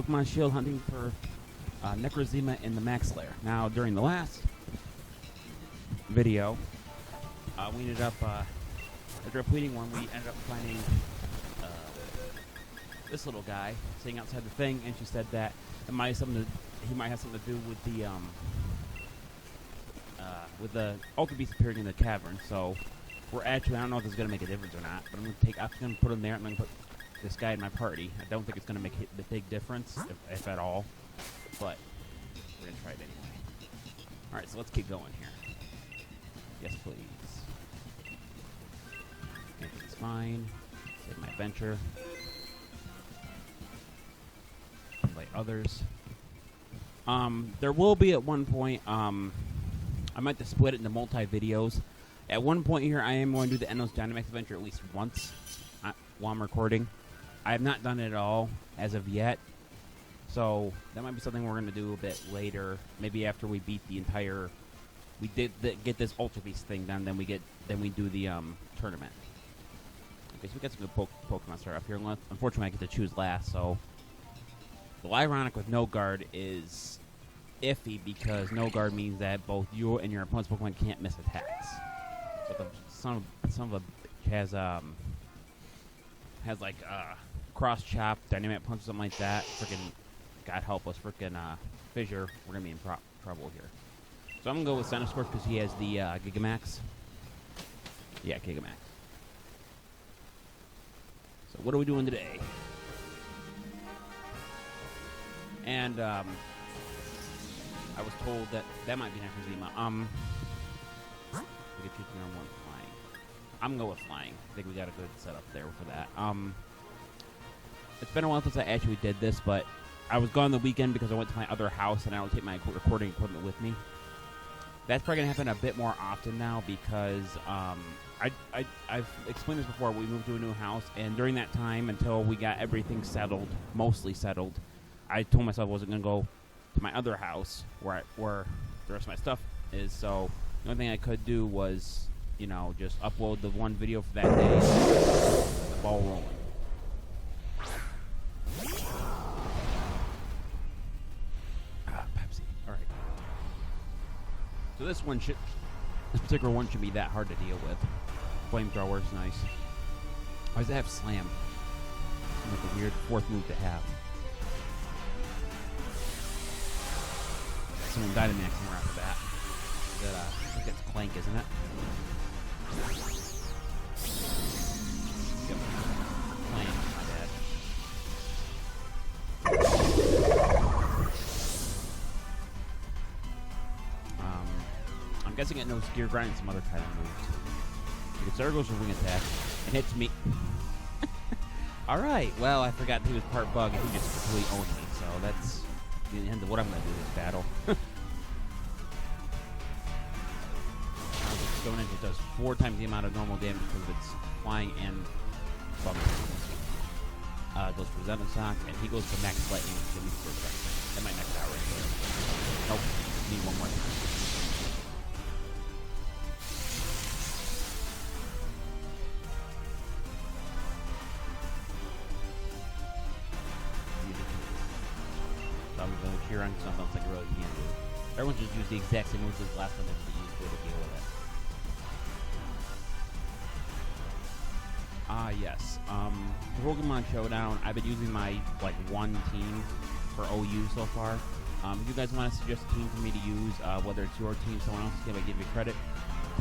Pokemon Shield hunting for Necrozema in the Max Lair. Now, during the last video, we ended up, after a fleeting one, we ended up finding this little guy sitting outside the thing, and she said that he might have something to do with the Ultra Beast appearing in the cavern. So we're actually, I don't know if this is going to make a difference or not, but I'm going to put him there. I'm going to put this guy in my party. I don't think it's going to make a big difference, if at all, but we're going to try it anyway. Alright, so let's keep going here. Yes, please. Everything's fine. Save my adventure. Invite others. There will be at one point, I might have to split it into multi-videos. At one point here, I am going to do the Endless Dynamax adventure at least once while I'm recording. I have not done it at all as of yet, so that might be something we're going to do a bit later. Maybe after we beat the entire, get this Ultra Beast thing done, then we do the tournament. Okay, so we got some good Pokemon start up here. Unfortunately, I get to choose last, so the ironic with no guard is iffy because no guard means that both you and your opponent's Pokemon can't miss attacks. So the son of a bitch has like cross chop, dynamic punch, something like that. Freaking, God help us, freaking Fissure. We're gonna be in trouble here. So I'm gonna go with Centiskorch because he has the Gigamax. Yeah, Gigamax. So what are we doing today? And I was told that might be Necrozema. We could choose number one flying. I'm gonna go with flying. I think we got a good setup there for that. It's been a while since I actually did this, but I was gone the weekend because I went to my other house and I don't take my recording equipment with me. That's probably gonna happen a bit more often now because I've explained this before. We moved to a new house, and during that time, until we got everything settled, mostly settled, I told myself I wasn't gonna go to my other house where the rest of my stuff is. So the only thing I could do was, you know, just upload the one video for that day and get the ball rolling. Pepsi. Alright. So this particular one should be that hard to deal with. Flamethrower's nice. Why does it have slam? Seems like a weird fourth move to have. Someone Dynamax more after that. I think that's Clank, isn't it? Yep. Clank, my bad. I'm guessing it knows Gear Grind and some other kind of moves. Because there goes your wing attack and hits me. Alright, well, I forgot he was part bug and he just completely owned me, so that's the end of what I'm going to do this battle. Stone Edge does 4 times the amount of normal damage because it's flying and bumping. Goes for Zen Shock, and he goes for Max Lightning, which gives me the first strike. That might max out right there. Nope. Need one more time. So I'm going to cheer on something else like I really can do. Everyone just used the exact same moves as last time they used to deal with it. Yes. For Pokemon Showdown, I've been using my, one team for OU so far. If you guys want to suggest a team for me to use, whether it's your team, someone else's team, I give you credit.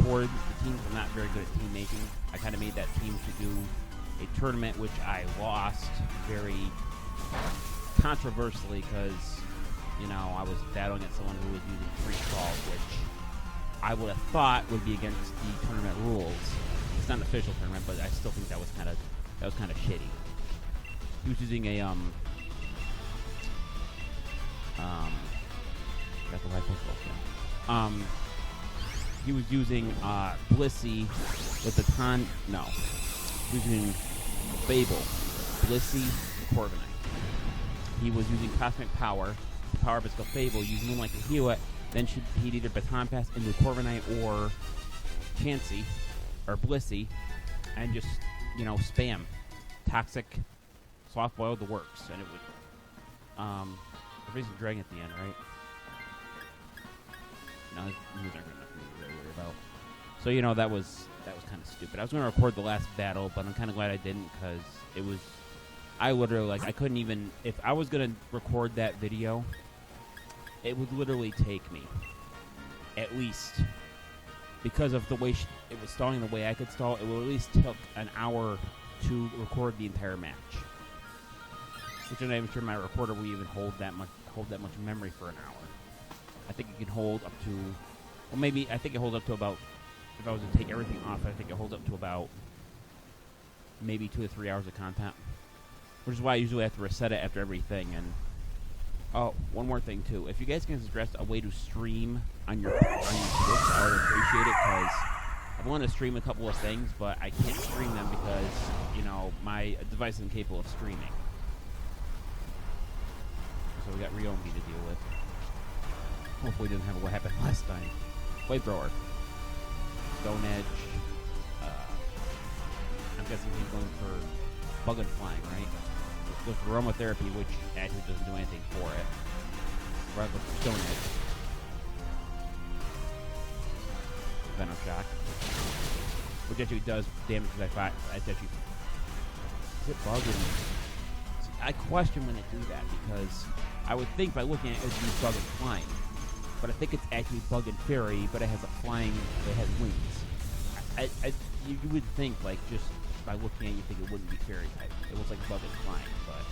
For the teams, I'm not very good at team making. I kind of made that team to do a tournament, which I lost very controversially because, you know, I was battling at someone who was using free calls, which I would have thought would be against the tournament rules. It's not an official tournament, but I still think that was kind of shitty. He was using a got the right Pokemon. He was using Blissey with the no. He was using Fable, Blissey, Corviknight. He was using Cosmic Power, the power of its Fable, using Moonlight to heal it. Then he'd either Baton Pass into Corviknight or Chansey or Blissey, and just, you know, spam Toxic, Soft Boil, the works, and it would We're facing Dragon at the end, right? No, his moves aren't good enough for me to really worry about. So, you know, that was kind of stupid. I was going to record the last battle, but I'm kind of glad I didn't, because it was... I literally, like, I couldn't even... If I was going to record that video, it would literally take me, at least, because of the way it was stalling the way I could stall, it would at least took an hour to record the entire match. Which I'm not even sure my recorder will even hold that much memory for an hour. I think it can hold up to... Well, maybe... I think it holds up to about... If I was to take everything off, I think it holds up to about maybe 2 to 3 hours of content. Which is why I usually have to reset it after everything. And oh, one more thing too. If you guys can suggest a way to stream on your Switch, I would appreciate it, because I want to stream a couple of things, but I can't stream them because, you know, my device isn't capable of streaming. So we got Ryomi to deal with. Hopefully didn't have what happened last time. Flamethrower. Stone Edge. I'm guessing he's going for Bug and Flying, right? With Aromatherapy, which actually doesn't do anything for it. Right with Stone Edge. Venom Shock. Which actually does damage, because I thought it's actually... Is it Bug and... I question when they do that, because I would think by looking at it, it would be Bug and Flying. But I think it's actually Bug and Fairy, but it has a flying... It has wings. You would think, like, just by looking at it, you think it wouldn't be Fairy type. It looks like Bug and Flying, but,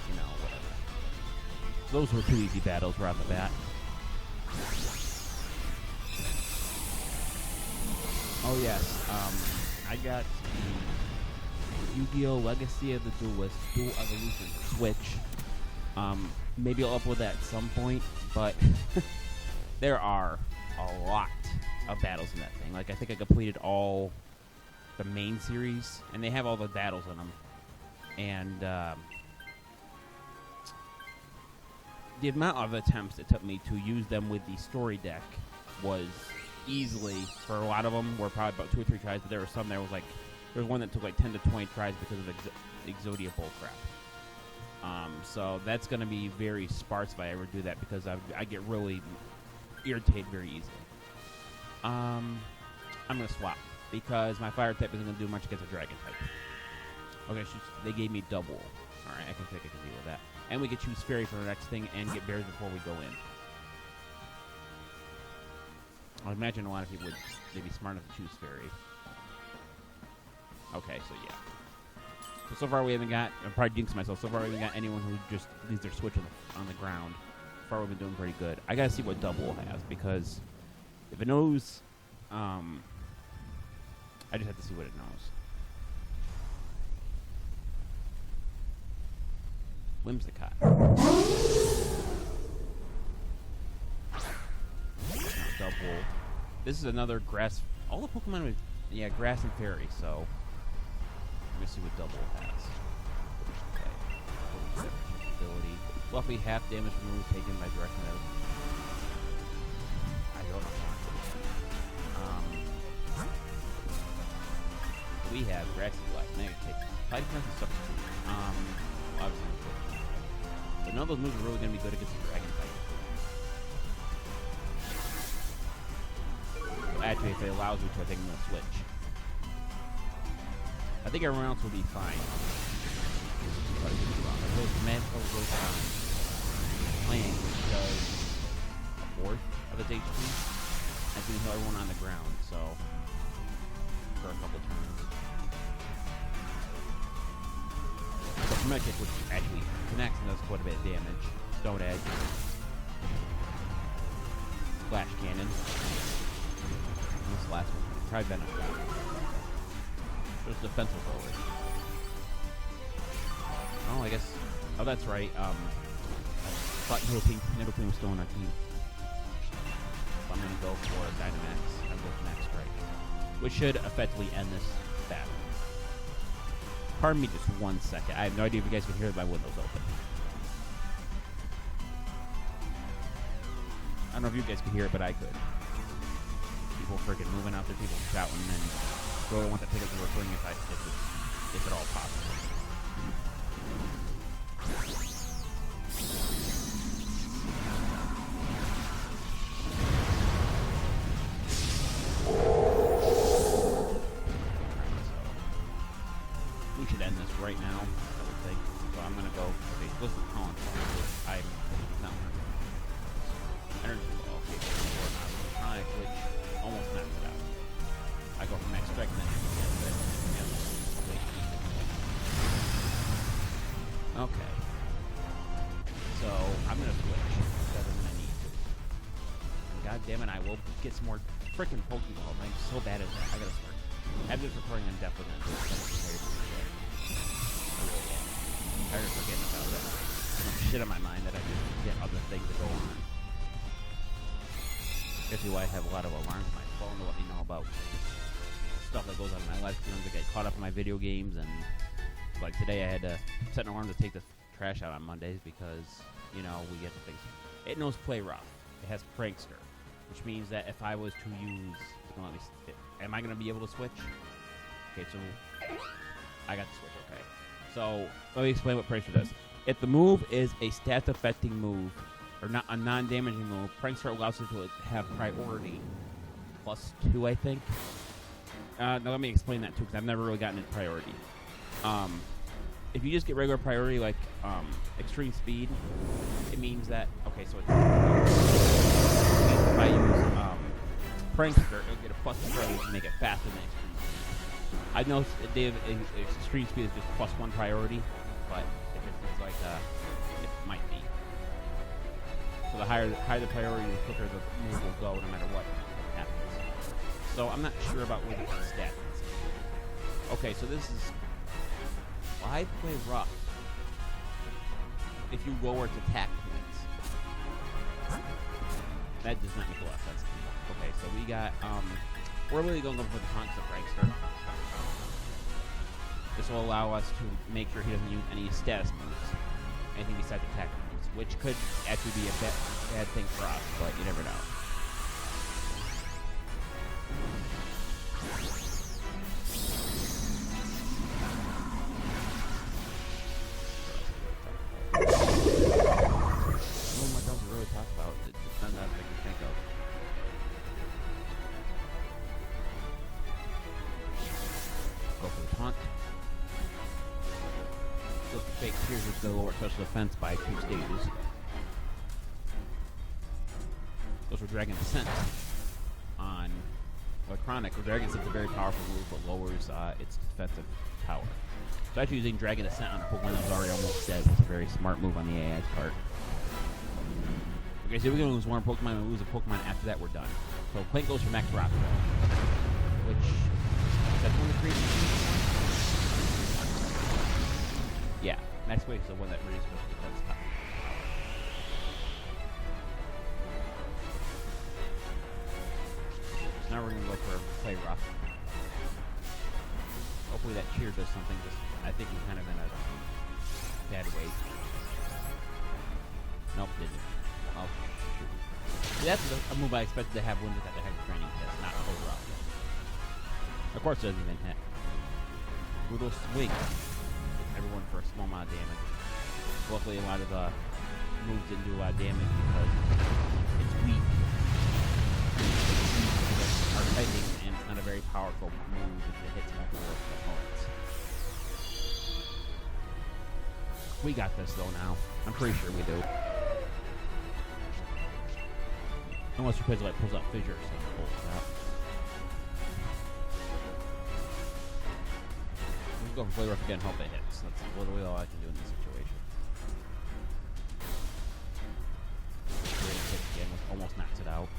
you know, whatever. So those were 2 easy battles right off the bat. Oh, yes. I got the Yu-Gi-Oh! Legacy of the Duelist Dual Evolution Switch. Maybe I'll upload that at some point, but there are a lot of battles in that thing. Like, I think I completed all the main series, and they have all the battles in them. And the amount of attempts it took me to use them with the story deck was easily, for a lot of them, were probably about 2 or 3 tries, but there were some there was like, there was one that took like 10 to 20 tries because of Exodia bullcrap. So that's going to be very sparse if I ever do that, because I get really irritated very easily. I'm going to swap, because my fire type isn't going to do much against a dragon type. Okay, they gave me double. Alright, I think I can deal with that. And we could choose fairy for the next thing and get bears before we go in. I imagine a lot of people would be smart enough to choose fairy. Okay, so yeah. So far we haven't got, I'm probably jinxing myself, so far we haven't got anyone who just leaves their switch on the ground. So far we've been doing pretty good. I gotta see what double has, because if it knows, I just have to see what it knows. Whimsicott. Double. This is another grass. All the Pokemon with, yeah, grass and fairy, so let me see what double has. Okay. Ability. Roughly half damage from moves taken by direction of. I don't know. We have Grassy Black, Mega Kick, Fight Defense and Substitute. Obviously, but none of those moves are really going to be good against the Dragon type. So actually, if it allows me to, I think I'm going to switch. I think everyone else will be fine. But I suppose Magical goes down. Playing does a fourth of its HP. I can heal everyone on the ground, so for a couple turns. So Mega Kick, which actually connects and does quite a bit of damage. Stone Edge. Flash Cannon. And this last one. Try Venom. There's defensive forward. Oh, I guess. Oh, that's right. I thought Nidoqueen was still on our team. So I'm going to go for a Dynamax. I'm going to Max Strike, which should effectively end this battle. Pardon me just 1 second. I have no idea if you guys can hear my windows open. I don't know if you guys could hear it, but I could. People freaking moving out there, people shouting, and really want to pick up the recording if at all possible. Goes for calling. I'm not energy ball. Okay, before not electronic, which almost knocks it out. I go for max strike and then okay. So I'm gonna switch because I'm gonna need to. And God damn it, I will get some more freaking Pokeball. I'm so bad at that. I gotta start. I'm just recording on definitely not doing I was forgetting about that. Some shit on my mind that I just get other things to go on. Guess why I have a lot of alarms on my phone to let me know about stuff that goes on in my life. Sometimes I get caught up in my video games, and like today I had to set an alarm to take the trash out on Mondays because, you know, we get the things. It knows Play Rough. It has Prankster, which means that if I was to use, it's gonna let me. Am I gonna be able to switch? Okay, so I got the switch. Okay, so let me explain what Prankster does. If the move is a stat-affecting move, or not a non-damaging move, Prankster allows you to have priority +2, I think. Now let me explain that too, because I've never really gotten into priority. If you just get regular priority, like extreme speed, it means that so if I use Prankster, it'll get a +3 to make it faster than extreme speed. I know extreme speed is just +1 priority, but if it's like it might be. So the higher the priority, the quicker the move will go, no matter what happens. So I'm not sure about whether it's stats. Okay, so this is why Play Rough if you lower its attack points. That does not make a lot of sense to me. Okay, so we got we're really going to go for the Tonks of Prankster. This will allow us to make sure he doesn't use any status moves, anything besides attack moves, which could actually be a bad thing for us, but you never know. Special defense by 2 stages. Those were Dragon Descent on Electronic. Dragon Descent is a very powerful move, but lowers its defensive power. So actually using Dragon Descent on a Pokemon that was already almost dead was a very smart move on the AI's part. Okay, so we're going to lose one Pokemon and we lose a Pokemon after that, we're done. So Plank goes for Max Rock, which is that one of the creatures? Yeah, Max Wave is the one that reduces the defense power. So now we're going to go for Play Rough. Hopefully that cheer does something, just I think he's kind of in a bad way. Nope, didn't. Oh, shoot. See, that's a move I expected to have when we got the heavy training test, not Play Rough. Of course it doesn't even hit. Brutal Swing. Everyone for a small amount of damage. Luckily, a lot of the moves didn't do a lot of damage because it's weak. Our typing, and it's not a very powerful move if it hits multiple opponents. We got this though now. I'm pretty sure we do. Unless your like pulls out fissure or something. Pulls it out. Go for Play Rough again, hope it hits. That's literally all I can do in this situation. Great hit again, which almost knocks it out.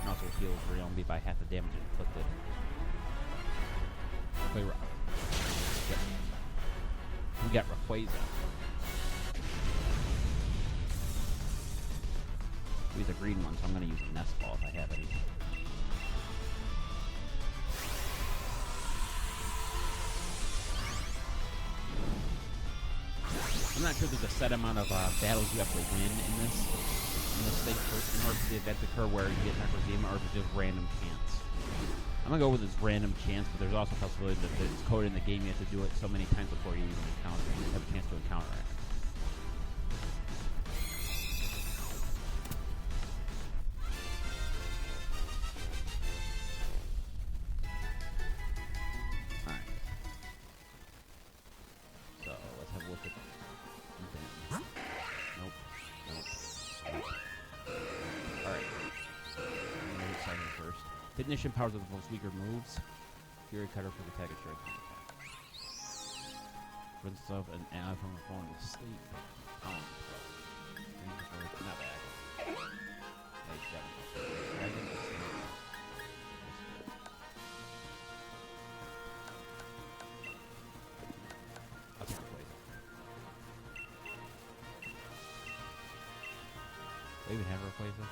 And also heals real and be by half the damage inflicted. Play Rough. Yep. We got Rayquaza. He's a green one, so I'm going to use a Nest Ball if I have any. I'm not sure there's a set amount of battles you have to win in this thing in order for the event to occur where you get Necrozema, or if it's just random chance. I'm gonna go with this random chance, but there's also a possibility that it's coded in the game. You have to do it so many times before you even encounter it. You have a chance to encounter it. Ignition powers are the most weaker moves. Fury Cutter for the attack and strike. Put stuff and ally from falling to sleep. Not bad. I can't replace it. Do I even have a replacer?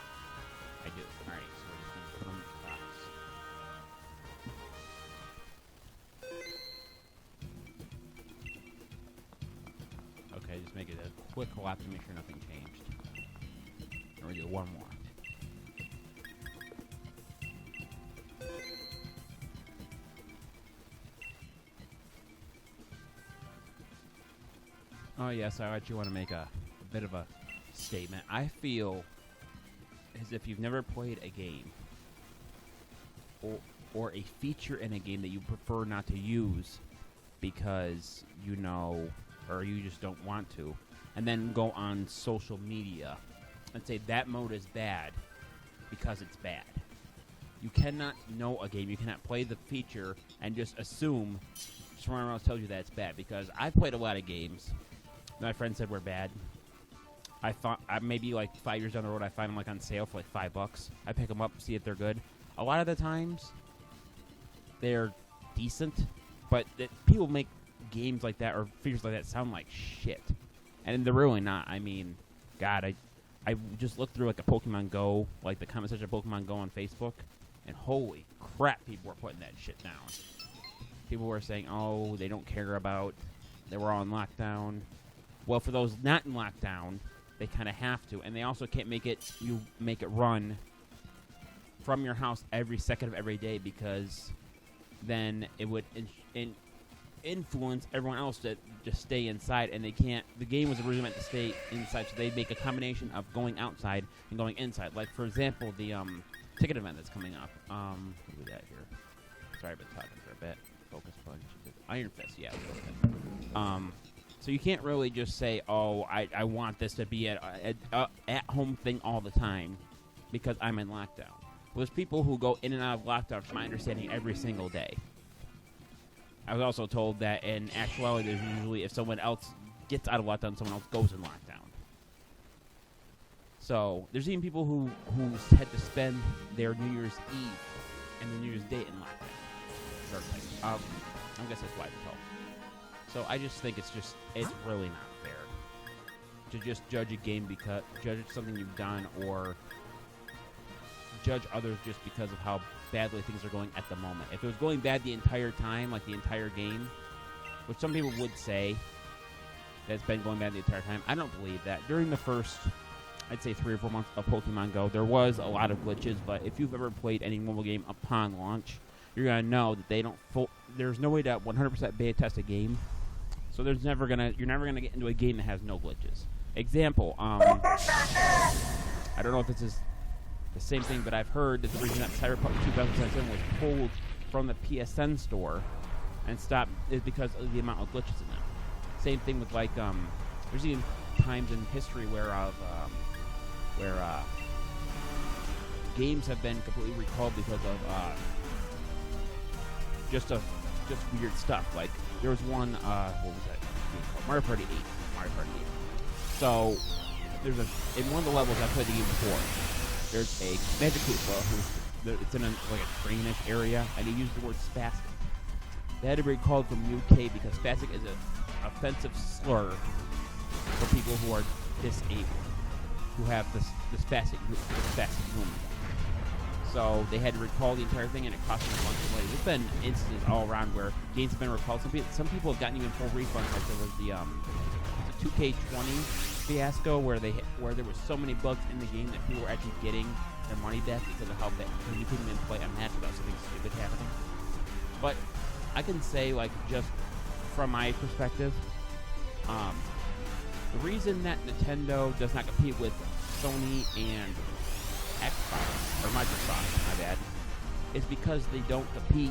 I do. Alright, so we're just gonna put them in the box. Okay, just make it a quick collapse to make sure nothing changed. And we're gonna do one more. Oh yes, I actually want to make a bit of a statement. I feel as if you've never played a game or a feature in a game that you prefer not to use because you know or you just don't want to, and then go on social media and say that mode is bad because it's bad. You cannot know a game, you cannot play the feature and just assume someone else tells you that it's bad, because I've played a lot of games my friend said were bad. I thought maybe like 5 years down the road I find them like on sale for like $5. I pick them up, see if they're good. A lot of the times they're decent, but people make games like that or features like that sound like shit, and they're really not. I mean, God, I just looked through like a Pokemon Go, like the comment section of Pokemon Go on Facebook, and holy crap, people were putting that shit down. People were saying, oh, they don't care about, they were all in lockdown. Well, for those not in lockdown, they kind of have to, and they also can't make it run from your house every second of every day, because then it would influence everyone else to just stay inside, and they can't. The game was originally meant to stay inside, so they'd make a combination of going outside and going inside. Like, for example, the ticket event that's coming up. What do we got here? Sorry, I've been talking for a bit. Focus punch. Iron Fist, yeah. So you can't really just say, oh, I want this to be at-home thing all the time because I'm in lockdown. Well, there's people who go in and out of lockdown, from my understanding, every single day. I was also told that in actuality, there's usually, if someone else gets out of lockdown, someone else goes in lockdown. So there's even people who had to spend their New Year's Eve and their New Year's Day in lockdown. I guess that's why it's called. So I just think it's really not fair to just judge a game because judge something you've done, or judge others just because of how badly things are going at the moment. If it was going bad the entire time, like the entire game, which some people would say that it's been going bad the entire time, I don't believe that. During the first, I'd say 3 or 4 months of Pokemon Go, there was a lot of glitches, but if you've ever played any mobile game upon launch, you're going to know that they don't there's no way to 100% beta test a game. So you're never gonna get into a game that has no glitches. Example, I don't know if this is the same thing, but I've heard that the reason that Cyberpunk 2077 was pulled from the PSN store and stopped is because of the amount of glitches in them. Same thing with like there's even times in history where games have been completely recalled because of just weird stuff. Like there was one, what was that game called? Mario Party 8. So there's in one of the levels I played the game before, there's a Magic Koopa it's in a trainish area, and he used the word spastic. They had to be recalled from UK because spastic is an offensive slur for people who are disabled, who have the spastic movement. So they had to recall the entire thing, and it cost them a bunch of money. There's been instances all around where games have been recalled. Some people have gotten even full refunds. Like there was the 2K20 fiasco where there were so many bugs in the game that people were actually getting their money back because of how bad you couldn't even play a match without something stupid happening. But I can say, like, just from my perspective, the reason that Nintendo does not compete with Sony and Xbox, or Microsoft, my bad, is because they don't compete,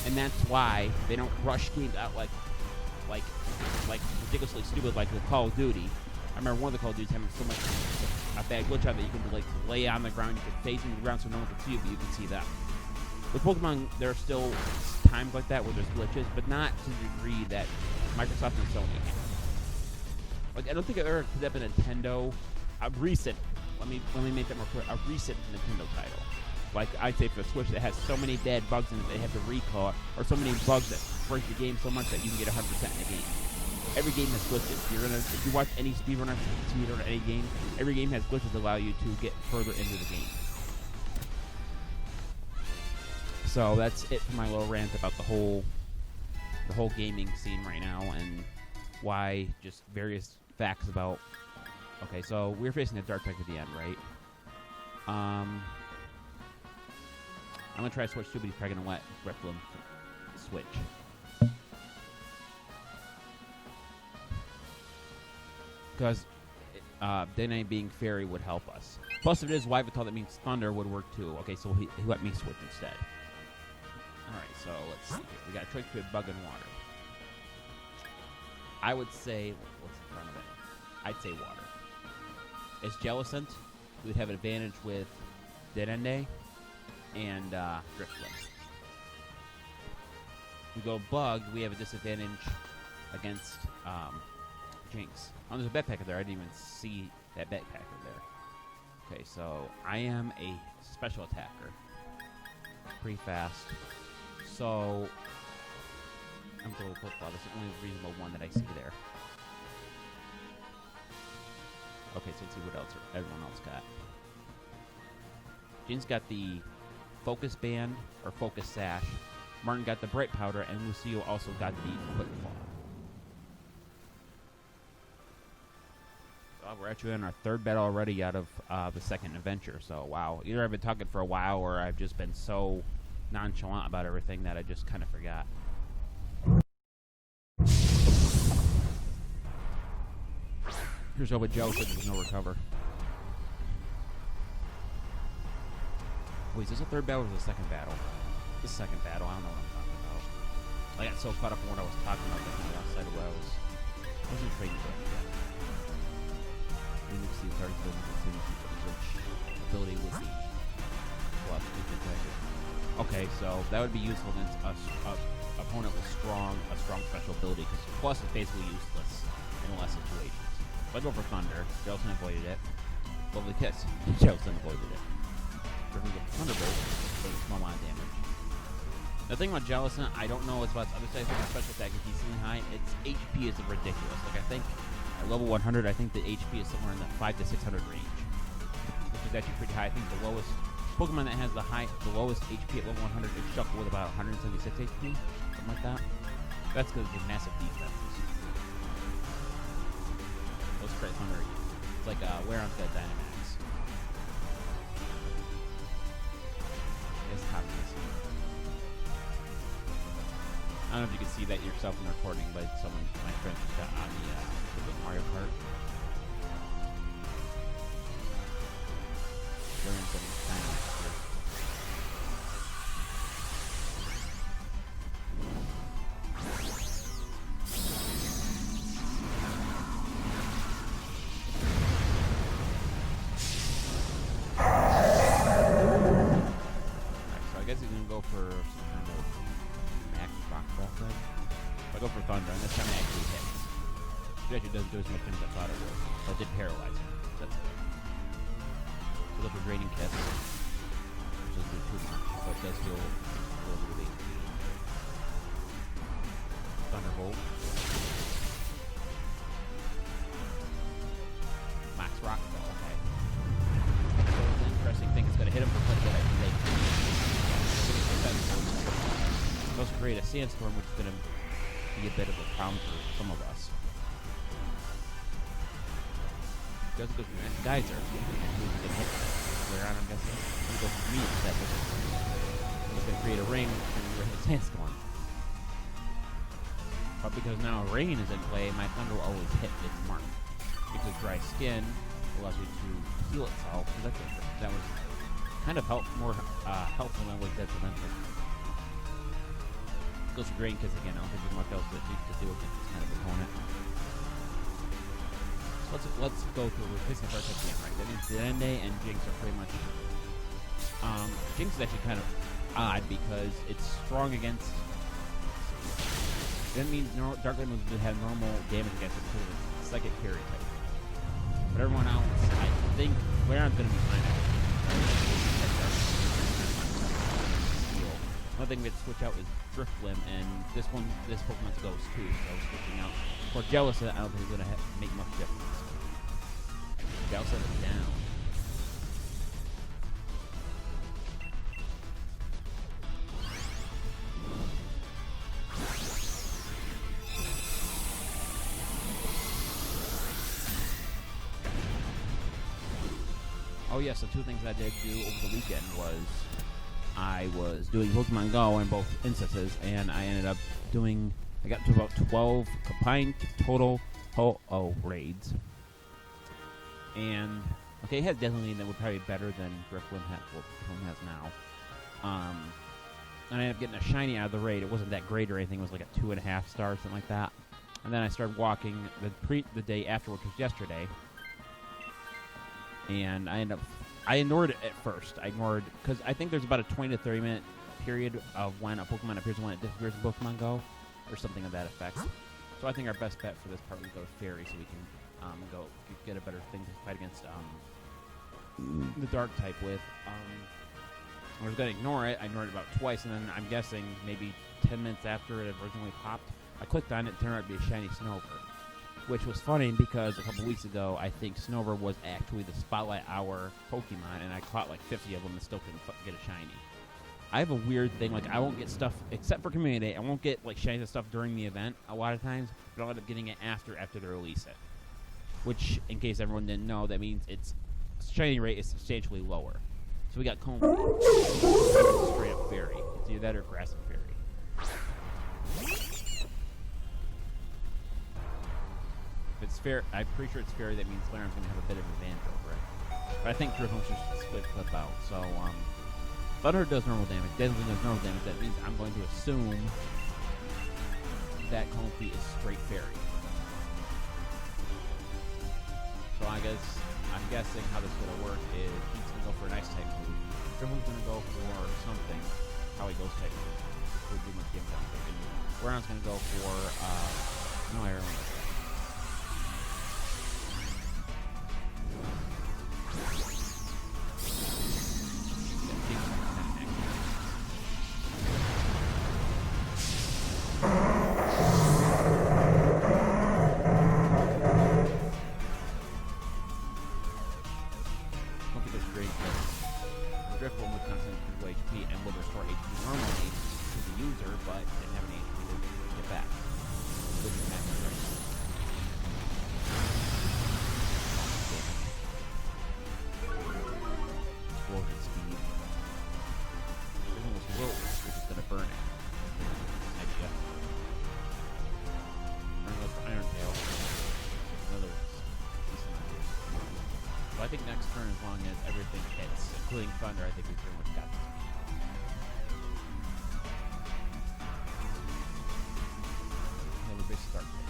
and that's why they don't rush games out like ridiculously stupid like the Call of Duty, I remember one of the Call of Duty having so much a bad glitch out that you can like lay on the ground, you can face into the ground so no one can see you, but you can see them. With Pokemon, there are still times like that where there's glitches, but not to the degree that Microsoft and Sony have. Like, I don't think I've ever put up a Nintendo, a recent, let me make that more clear, a recent Nintendo title. Like, I'd say for the Switch that has so many bad bugs in it they have to recall it, or so many bugs that break the game so much that you can get 100% in the game. Every game has glitches. If you watch any speedrunner on any game, every game has glitches that allow you to get further into the game. So that's it for my little rant about the whole gaming scene right now and why just various facts about. Okay, so we're facing a dark tech at the end, right? I'm gonna try to switch too, but he's probably gonna let Rifflin switch. Because Dene being fairy would help us. Plus, if it is Yveltal, that means thunder would work too. Okay, so he let me switch instead. Alright, so let's see here. We got a choice between bug and water. I would say, what's in front of it? I'd say water. As Jellicent, we would have an advantage with Denende and Drifloon. We go bug, we have a disadvantage against Jinx. Oh, there's a backpacker there. I didn't even see that backpacker there. Okay, so I am a special attacker. Pretty fast. So I'm going to football. That's the only reasonable one that I see there. Okay, so let's see what else everyone else got. Jinx got the Focus Band, or Focus Sash. Martin got the Bright Powder, and Lucio also got the Quick Claw. So we're actually in our third battle already out of the second adventure. So, wow. Either I've been talking for a while, or I've just been so nonchalant about everything that I just kind of forgot. Here's over Joe said there's no recover. Wait, is this a third battle or is this a second battle? This is a second battle. I don't know what I'm talking about. I got so caught up in what I was talking about that I lost sight of what I wasn't trading for yet. We need to see target which ability would be plus okay, so that would be useful against a opponent with a strong special ability, because plus is basically useless in less situations. So I go for Thunder. Jellicent avoided it. Lovely kiss. Jellicent avoided it. We're going to get Thunderbolt, but it's small amount of damage. The thing about Jellicent, I don't know what's about the other side of special attack is decently high. Its HP is ridiculous. Like, I think at level 100, I think the HP is somewhere in the 500 to 600 range, which is actually pretty high. I think the lowest Pokemon that has the lowest HP at level 100 is Shuckle with about 176 HP, something like that. That's because of massive defenses. Let's try Thunder. It's like Lair got Dynamax. It's top missing. I don't know if you can see that yourself in the recording, but someone, my friend, got on the Mario Kart. Lair's getting Dynamax here. For some kind of max rock ball thing. So I go for Thunder, and this time it actually hits. It actually doesn't do as much damage as I thought it would, but it did paralyze him. So that's good. So look for Draining Kiss, which doesn't do too much, but it does deal a little bit of HP. Thunderbolt. Max rock ball, okay. So the interesting thing is going to hit him for quite a bit. Let's create a sandstorm, which is going to be a bit of a problem for some of us. Just goes for Geyser. Who's going to hit Lair on, I'm guessing. He goes for me instead. He's going to create a ring and we're going to sandstorm. But because now rain is in play, my Thunder will always hit its mark. Because dry skin allows you to heal itself. So that was kind of more helpful than was detrimental. Goes for Drain Kiss again. I don't think there's much else to do against this kind of opponent. So let's go through replacing first at the end, right? That means Dende and Jinx are pretty much. Jinx is actually kind of odd because it's strong against. That means Dark Blade moves would have normal damage against it because it's psychic carry type. But everyone else, I think Lair's going to be fine. Another thing we have to switch out is Drifblim, and this Pokemon's Ghost too, so switching out. For Jellicent, I don't think it's going to make much difference. Jellicent is down. Oh yes, the two things I did do over the weekend was I was doing Pokemon Go in both instances, and I ended up doing, I got to about 12 combined total raids. And, okay, it has Deadly that would probably be better than Drifblim has now. And I ended up getting a shiny out of the raid. It wasn't that great or anything. It was like a 2.5 star, something like that. And then I started walking the day after, which was yesterday. And I ignored it at first. Because I think there's about a 20 to 30 minute period of when a Pokemon appears and when it disappears in Pokemon Go, or something of that effect. So I think our best bet for this part would go to Fairy, so we can go get a better thing to fight against the Dark type with. I was going to ignore it. I ignored it about twice, and then I'm guessing maybe 10 minutes after it originally popped, I clicked on it, and it turned out to be a shiny Snover. Which was funny because a couple weeks ago, I think Snover was actually the Spotlight Hour Pokemon, and I caught like 50 of them and still couldn't get a shiny. I have a weird thing, like I won't get stuff, except for Community Day, I won't get like shinies and stuff during the event a lot of times, but I'll end up getting it after they release it. Which, in case everyone didn't know, that means its shiny rate is substantially lower. So we got Comb, straight up Fairy. It's either that or Grass and Fairy. If it's fair, I'm pretty sure it's Fairy, that means Lair's going to have a bit of advantage over it. But I think Drifblim should split Clip out. So, Thunder does normal damage, Deadly does normal damage. That means I'm going to assume that Comfrey is straight Fairy. So I'm guessing how this is going to work is he's going to go for an Ice type move. Drifblim's going to go for something, how he goes type move. Could do much damage on it. Lair's going to go for, no, I don't know. I think next turn, as long as everything hits, including Thunder, I think we pretty much got this. Yeah, we basically start there.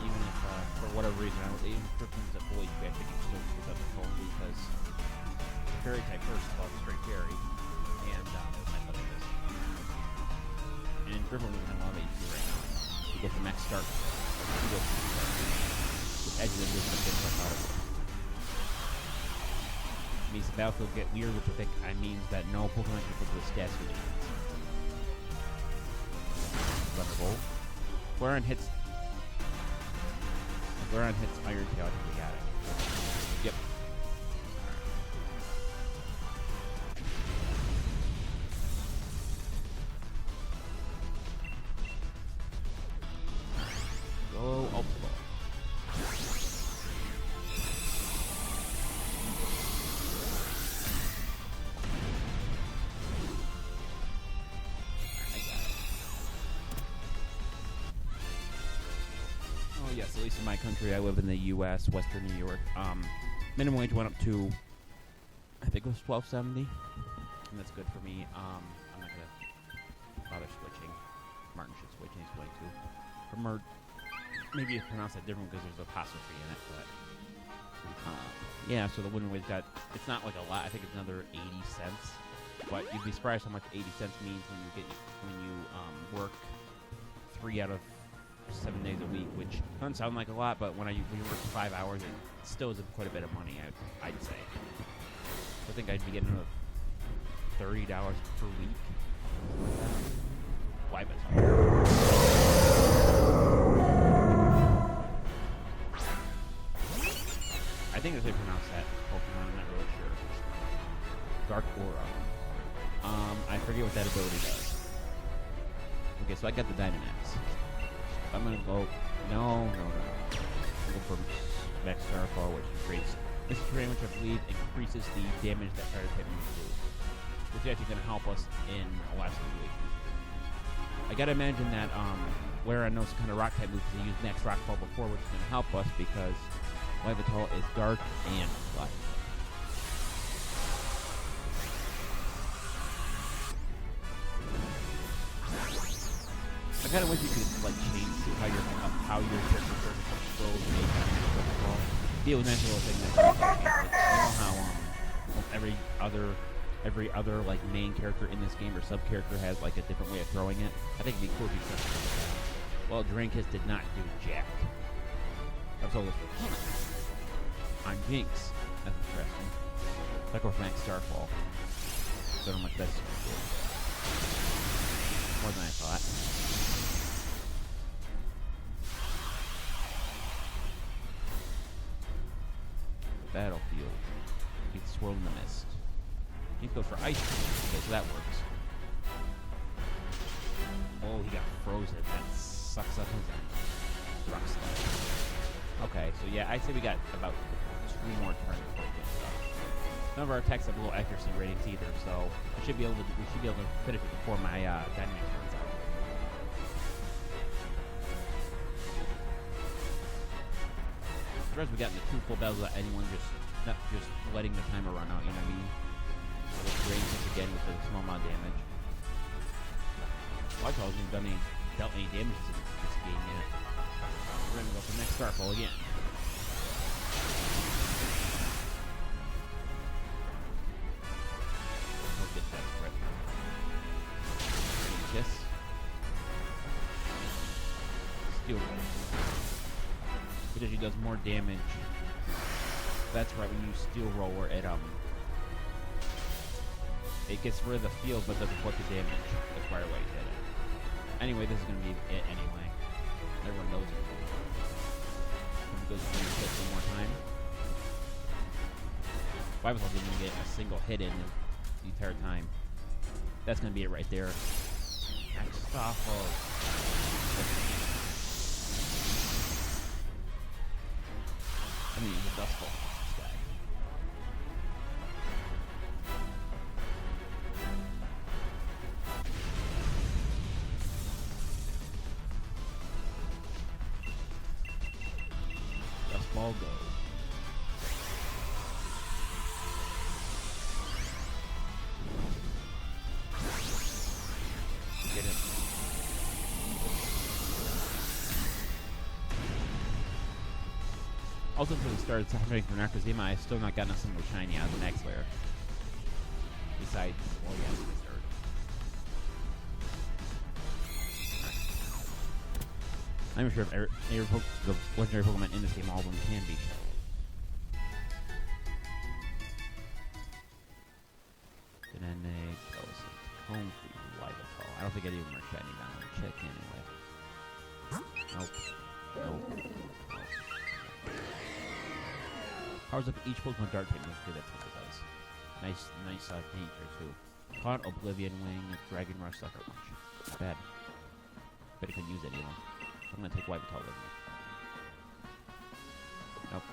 Even if, for whatever reason, even Drifblim's at full HP, I think it's still pick up the full because Fairy type first is all straight Fairy, and I thought it is. And Drifblim is in a lot of HP right now. You get the max start. Actually, this is a good stuff out of it. It means the battlefield get weird, which I think means that no Pokemon can put the stats with it. Thunderbolt. If Lair hits Iron Tail, I think we got it. Yep. Go Ultra Ball. Yes, at least in my country, I live in the U.S., Western New York. Minimum wage went up to, I think it was $12.70, and that's good for me. I'm not gonna bother switching. Martin should switch, and he's going to. maybe it's pronounced that different because there's an apostrophe in it, but yeah. So the wooden weigh's got, it's not like a lot. I think it's another 80 cents, but you'd be surprised how much 80 cents means when you work 3 out of 7 days a week, which doesn't sound like a lot, but when you work 5 hours, it still is quite a bit of money. I'd say. I think I'd be getting another $30 per week. Why, but I think that's how you pronounce that Pokemon. I'm not really sure. Dark Aura. I forget what that ability does. Okay, so I got the Dynamax. I'm gonna go. No. I'll go for Max Starfall, which creates this terrain, which I believe increases the damage that fire type moves do, which is actually gonna help us in a last situation. I gotta imagine that Lair knows kind of rock type moves. They used Max Rock Ball before, which is gonna help us because Yveltal is dark and light. I kind of wish you could like change how your character controls Yveltal. It was a nice little thing that you know how every other like main character in this game or sub character has like a different way of throwing it. I think it'd be cool if you said something like that. Well, Drinkus did not do jack. That's all this. On Jinx. That's interesting. Like with Max Starfall. Don't know much that's good. More than I thought. Battlefield. He gets swirled in the mist. He goes for ice cream. Okay, so that works. Oh, he got frozen. That sucks up his end. Rock slide. Okay, so yeah, I'd say we got about 2 more turns before we get stuff. None of our attacks have low accuracy ratings either, so we should be able to finish it before my Dynamax runs out. We got into 2 full battles without anyone not just letting the timer run out, you know what I mean? So let's range this again with a small amount of damage. Yveltal hasn't dealt any damage to this game yet. We're gonna go for next Starfall again. Let's get that grip. Kiss. Steel Roll. It actually does more damage. That's right, when you Steel Roll, where it gets rid of the field but doesn't put the damage. That's right away you hit it. Anyway, this is gonna be it anyway. Everyone knows it. Goes for one more time. Yveltal didn't even get a single hit in the entire time. That's gonna be it right there. Max Starfall. I mean, he's a Dust Bolt. This guy. Dust Ball go. Get him. Also, until we started happening for Necrozema, I've still not gotten a single shiny out of the next layer. Besides, well, yeah, it's the third. I'm not sure if the legendary Pokemon in this game, all of them can be shown. Home for Yveltal. I don't think any of them are shiny now. I'll check anyway. Nope. Powers up each Pokemon Dark type. Okay, that's what it does. Nice danger too. Caught, Oblivion Wing, Dragon Rush, Sucker Punch. Not bad. Bet I couldn't use any of them. I'm gonna take Yveltal with me. Nope.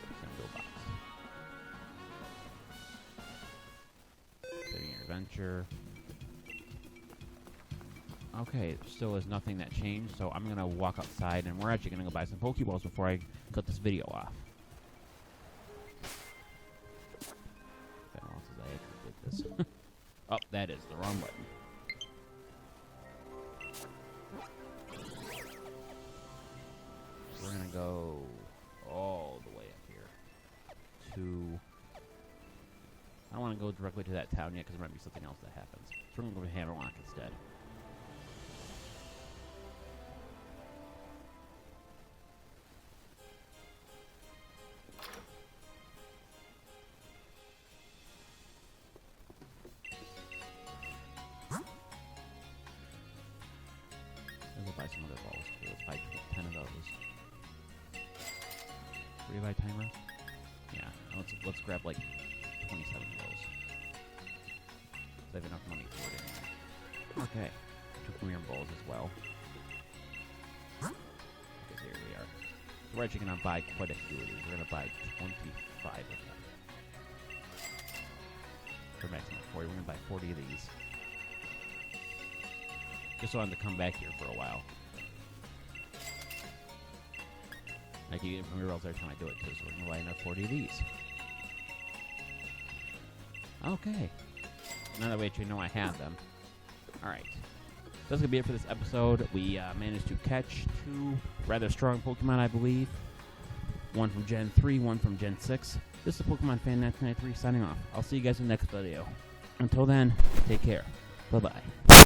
It's gonna go box. Setting your adventure. Okay, still is nothing that changed, so I'm gonna walk outside and we're actually gonna go buy some Pokeballs before I cut this video off. Oh, that is the wrong button. go directly to that town yet because there might be something else that happens. So we're going to go to Hammerlock instead. We'll buy some other balls too. Let's buy 10 of those. Rebuy timer? Yeah, let's grab like 27 of those. So I have enough money for it anyway. Okay. 2 premium balls as well. Okay, here we are. So we're actually going to buy quite a few of these. We're going to buy 25 of them. For maximum 40. We're going to buy 40 of these. Just wanted to come back here for a while. I can get it from your rolls every time I do it too, so we're going to buy another 40 of these. Okay. Now that we actually know I have them. Alright. That's going to be it for this episode. We managed to catch 2 rather strong Pokemon, I believe. One from Gen 3, one from Gen 6. This is Pokemon Fan 1993 signing off. I'll see you guys in the next video. Until then, take care. Bye-bye.